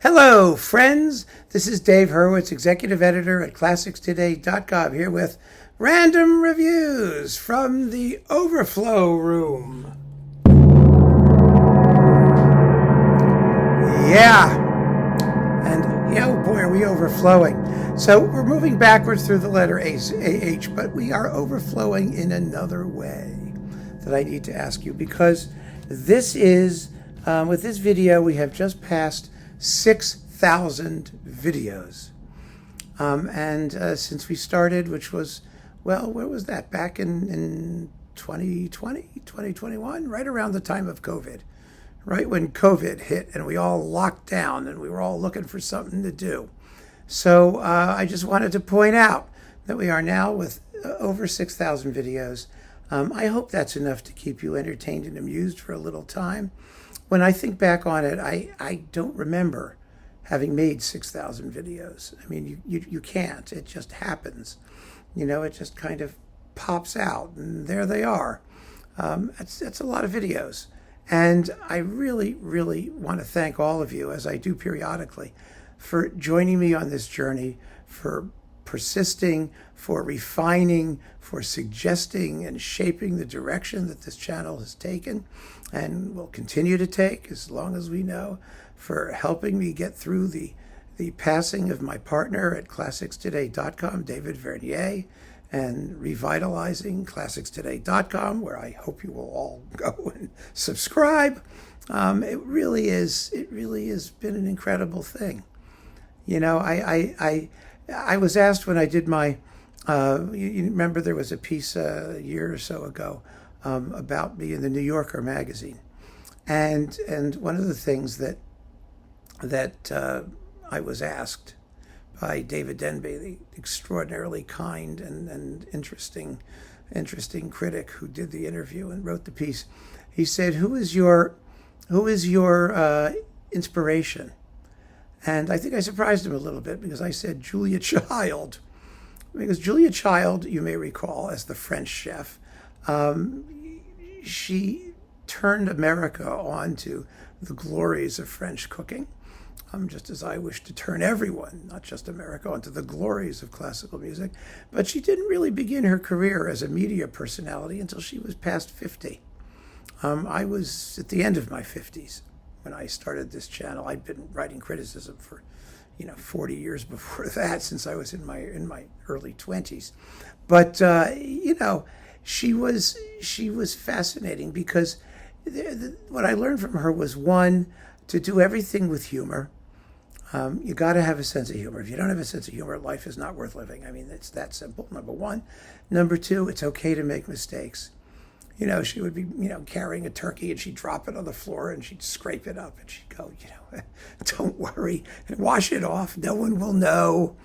Hello, friends. This is Dave Hurwitz, executive editor at ClassicsToday.com, here with random reviews from the Overflow room. Oh boy, are we overflowing. So we're moving backwards through the letter AH, but we are overflowing in another way that I need to ask you, because this is, with this video, we have just passed 6,000 videos. Since we started, which was, well, where was that? Back in 2020, 2021, right around the time of COVID, right when COVID hit and we all locked down and we were all looking for something to do. So I just wanted to point out that we are now with over 6,000 videos. I hope that's enough to keep you entertained and amused for a little time. When I think back on it, I don't remember having made 6,000 videos. I mean, you can't. It just happens. You know, it just kind of pops out, and there they are. That's a lot of videos. And I really, really want to thank all of you, as I do periodically, for joining me on this journey, for persisting, for refining, for suggesting and shaping the direction that this channel has taken and will continue to take as long as we know, for helping me get through the passing of my partner at ClassicsToday.com, David Vernier, and revitalizing ClassicsToday.com, where I hope you will all go and subscribe. It really has been an incredible thing. You know, I was asked when I did my, you remember there was a piece a year or so ago about me in the New Yorker magazine. And one of the things that I was asked by David Denby, the extraordinarily kind and interesting critic who did the interview and wrote the piece, he said, who is your inspiration? And I think I surprised him a little bit, because I said Julia Child. Because Julia Child, you may recall, as the French chef, she turned America on to the glories of French cooking, just as I wish to turn everyone, not just America, onto the glories of classical music. But she didn't really begin her career as a media personality until she was past 50. I was at the end of my 50s when I started this channel. I'd been writing criticism for, 40 years before that, since I was in my early 20s. But she was fascinating, because what I learned from her was, one, to do everything with humor. You got to have a sense of humor. If you don't have a sense of humor, life is not worth living. I mean, it's that simple, number one. Number two, it's okay to make mistakes. She would be, carrying a turkey, and she'd drop it on the floor and she'd scrape it up and she'd go, don't worry, and wash it off. No one will know,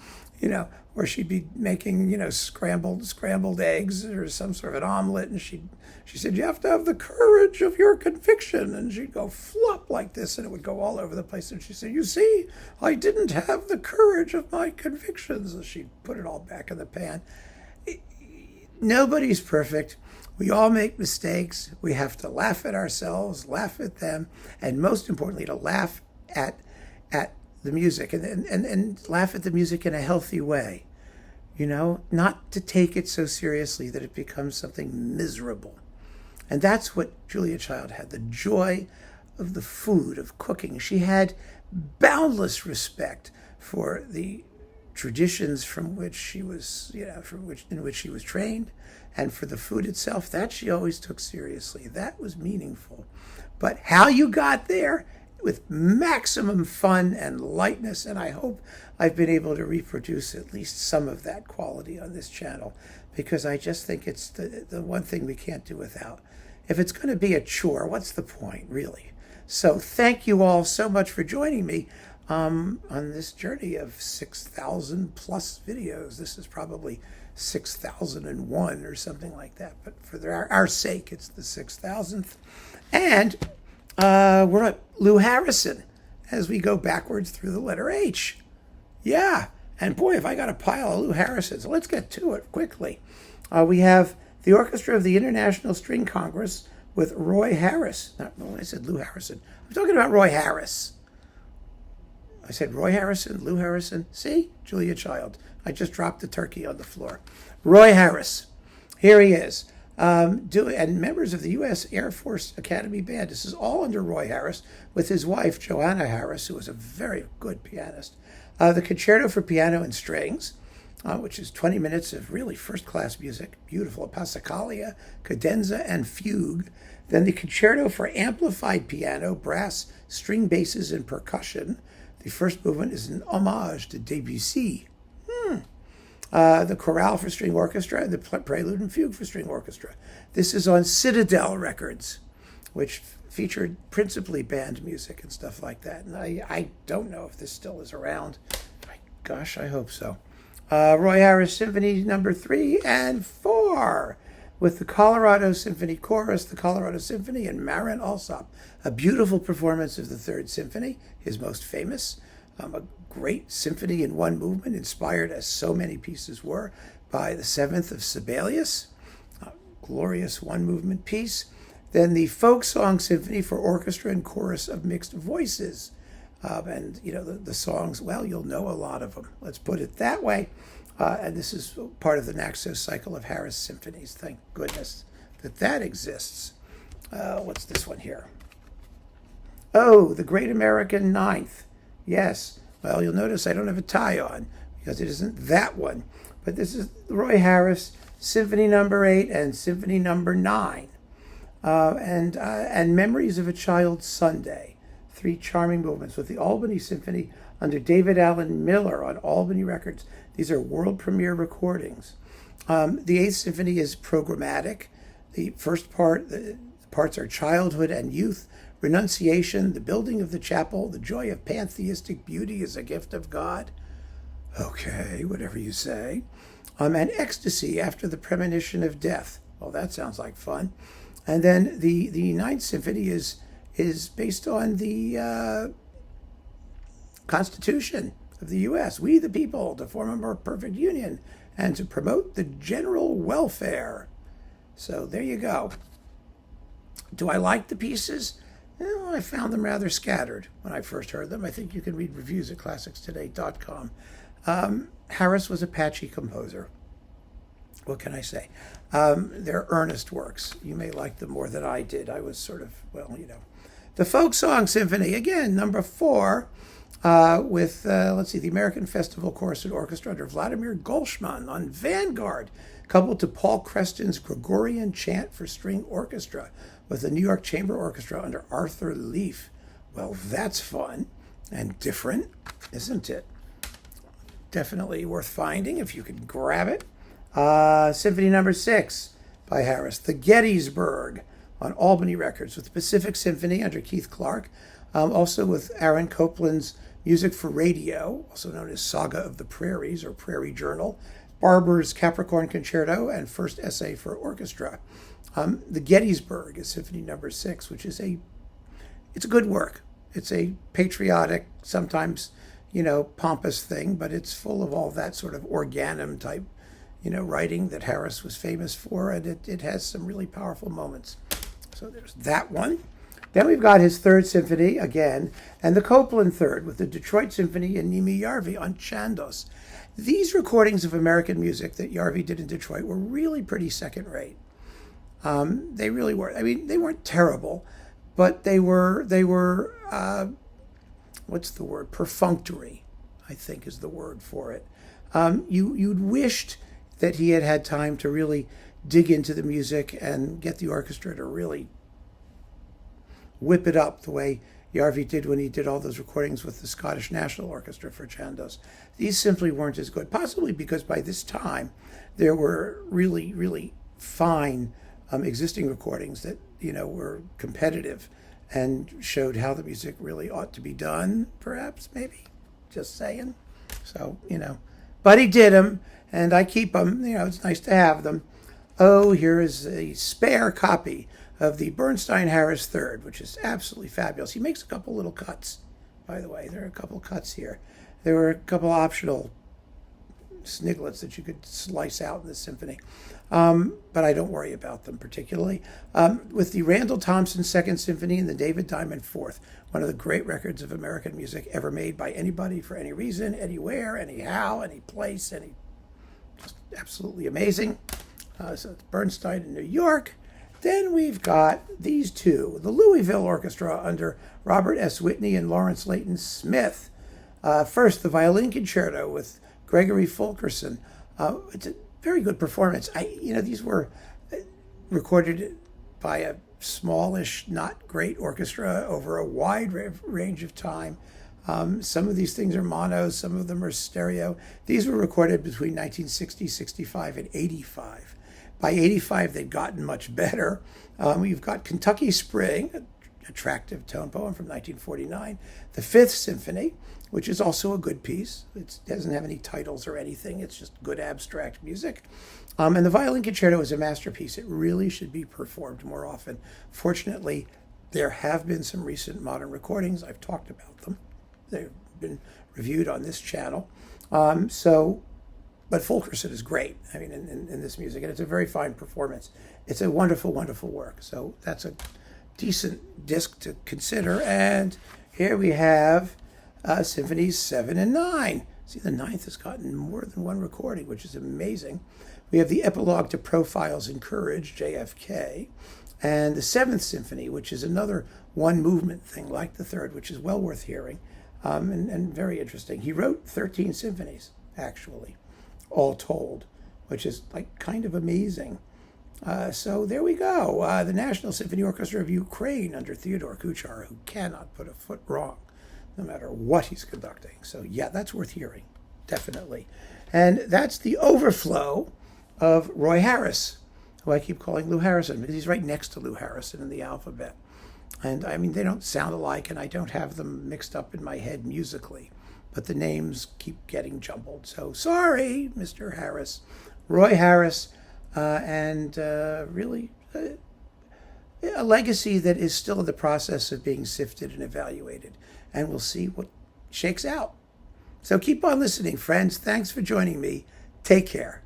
or she'd be making, scrambled eggs or some sort of an omelet. And she said, you have to have the courage of your conviction. And she'd go flop like this, and it would go all over the place. And she said, you see, I didn't have the courage of my convictions. And she'd put it all back in the pan. Nobody's perfect. We all make mistakes. We have to laugh at ourselves, laugh at them, and most importantly, to laugh at the music, and laugh at the music in a healthy way. Not to take it so seriously that it becomes something miserable. And that's what Julia Child had, the joy of the food, of cooking. She had boundless respect for the traditions from which she was, in which she was trained, and for the food itself. That she always took seriously. That was meaningful. But how you got there, with maximum fun and lightness, and I hope I've been able to reproduce at least some of that quality on this channel, because I just think it's the one thing we can't do without. If it's going to be a chore, what's the point, really? So thank you all so much for joining me on this journey of 6,000 plus videos. This is probably 6,001 or something like that, but for our sake, it's the 6,000th. And we're at Lou Harrison as we go backwards through the letter H. Yeah, and boy, have I got a pile of Lou Harrison, so let's get to it quickly. We have the Orchestra of the International String Congress with Roy Harris. I said Lou Harrison. I'm talking about Roy Harris. I said Roy Harrison, Lou Harrison. See? Julia Child. I just dropped the turkey on the floor. Roy Harris. Here he is. And members of the U.S. Air Force Academy Band. This is all under Roy Harris with his wife, Joanna Harris, who was a very good pianist. The Concerto for Piano and Strings, which is 20 minutes of really first-class music. Beautiful. Passacaglia, cadenza, and fugue. Then the Concerto for Amplified Piano, Brass, String Basses, and Percussion. The first movement is an homage to Debussy. The Chorale for String Orchestra, and the Prelude and Fugue for String Orchestra. This is on Citadel Records, which featured principally band music and stuff like that. And I don't know if this still is around. Gosh, I hope so. Roy Harris Symphony number 3 and 4 with the Colorado Symphony Chorus, the Colorado Symphony, and Marin Alsop. A beautiful performance of the Third Symphony, his most famous. A great symphony in one movement, inspired as so many pieces were by the Seventh of Sibelius. A glorious one-movement piece. Then the Folk Song Symphony for Orchestra and Chorus of Mixed Voices. And, you know, the songs, well, you'll know a lot of them. Let's put it that way. And this is part of the Naxos cycle of Harris symphonies. Thank goodness that exists. What's this one here? Oh, the Great American Ninth. Yes. Well, you'll notice I don't have a tie on because it isn't that one. But this is Roy Harris, Symphony number 8 and Symphony number 9. And Memories of a Child's Sunday. 3 charming movements with the Albany Symphony under David Allen Miller on Albany Records. These are world premiere recordings. The 8th Symphony is programmatic. The first part, the parts are childhood and youth, renunciation, the building of the chapel, the joy of pantheistic beauty is a gift of God. Okay, whatever you say. And ecstasy after the premonition of death. Well, that sounds like fun. And then the 9th Symphony is based on the Constitution of the U.S. We the people to form a more perfect union and to promote the general welfare. So there you go. Do I like the pieces? Well, I found them rather scattered when I first heard them. I think you can read reviews at classicstoday.com. Harris was a patchy composer. What can I say? They're earnest works. You may like them more than I did. I was sort of, well, you know. The Folk Song Symphony, again, number 4, with, let's see, the American Festival Chorus and Orchestra under Vladimir Golshman on Vanguard, coupled to Paul Creston's Gregorian Chant for String Orchestra with the New York Chamber Orchestra under Arthur Leaf. Well, that's fun and different, isn't it? Definitely worth finding if you can grab it. Symphony number 6 by Harris, the Gettysburg on Albany Records with Pacific Symphony under Keith Clark, also with Aaron Copland's Music for Radio, also known as Saga of the Prairies or Prairie Journal, Barber's Capricorn Concerto, and First Essay for Orchestra. The Gettysburg is Symphony number 6, which is it's a good work. It's a patriotic, sometimes, you know, pompous thing, but it's full of all that sort of organum type, you know, writing that Harris was famous for, and it has some really powerful moments. So there's that one. Then we've got his 3rd Symphony again, and the Copland 3rd with the Detroit Symphony and Nimi Yarvi on Chandos. These recordings of American music that Yarvi did in Detroit were really pretty second-rate. They really were. I mean, they weren't terrible, but they were what's the word? Perfunctory, I think is the word for it. You'd wished that he had had time to really dig into the music and get the orchestra to really whip it up the way Yarvi did when he did all those recordings with the Scottish National Orchestra for Chandos. These simply weren't as good, possibly because by this time there were really, really fine existing recordings that, you know, were competitive and showed how the music really ought to be done, perhaps, maybe. Just saying. So, you know. But he did them, and I keep them. You know, it's nice to have them. Oh, here is a spare copy of the Bernstein-Harris Third, which is absolutely fabulous. He makes a couple little cuts, by the way. There are a couple cuts here. There were a couple optional sniglets that you could slice out in the symphony. But I don't worry about them particularly. With the Randall Thompson Second Symphony and the David Diamond Fourth, one of the great records of American music ever made by anybody for any reason, anywhere, anyhow, any place, just absolutely amazing. So it's Bernstein in New York. Then we've got these two, the Louisville Orchestra under Robert S. Whitney and Lawrence Layton Smith. First, the Violin Concerto with Gregory Fulkerson. It's a very good performance. These were recorded by a smallish, not great orchestra over a wide range of time. Some of these things are mono, some of them are stereo. These were recorded between 1960, 65, and 85. By 85, they'd gotten much better. We've got Kentucky Spring, an attractive tone poem from 1949. The Fifth Symphony, which is also a good piece. It doesn't have any titles or anything. It's just good abstract music. And the Violin Concerto is a masterpiece. It really should be performed more often. Fortunately, there have been some recent modern recordings. I've talked about them. They've been reviewed on this channel. But Fulkerson is great, in this music, and it's a very fine performance. It's a wonderful, wonderful work. So that's a decent disc to consider. And here we have Symphonies 7 and 9. See, the ninth has gotten more than one recording, which is amazing. We have the Epilogue to Profiles in Courage, JFK, and the Seventh Symphony, which is another one-movement thing, like the third, which is well worth hearing, and very interesting. He wrote 13 symphonies, actually, all told, which is kind of amazing. So there we go. The National Symphony Orchestra of Ukraine under Theodore Kuchar, who cannot put a foot wrong, no matter what he's conducting. So yeah, that's worth hearing, definitely. And that's the Overflow of Roy Harris, who I keep calling Lou Harrison, because he's right next to Lou Harrison in the alphabet. And they don't sound alike, and I don't have them mixed up in my head musically, but the names keep getting jumbled. So sorry, Mr. Harris. Roy Harris, and really a legacy that is still in the process of being sifted and evaluated. And we'll see what shakes out. So keep on listening, friends. Thanks for joining me. Take care.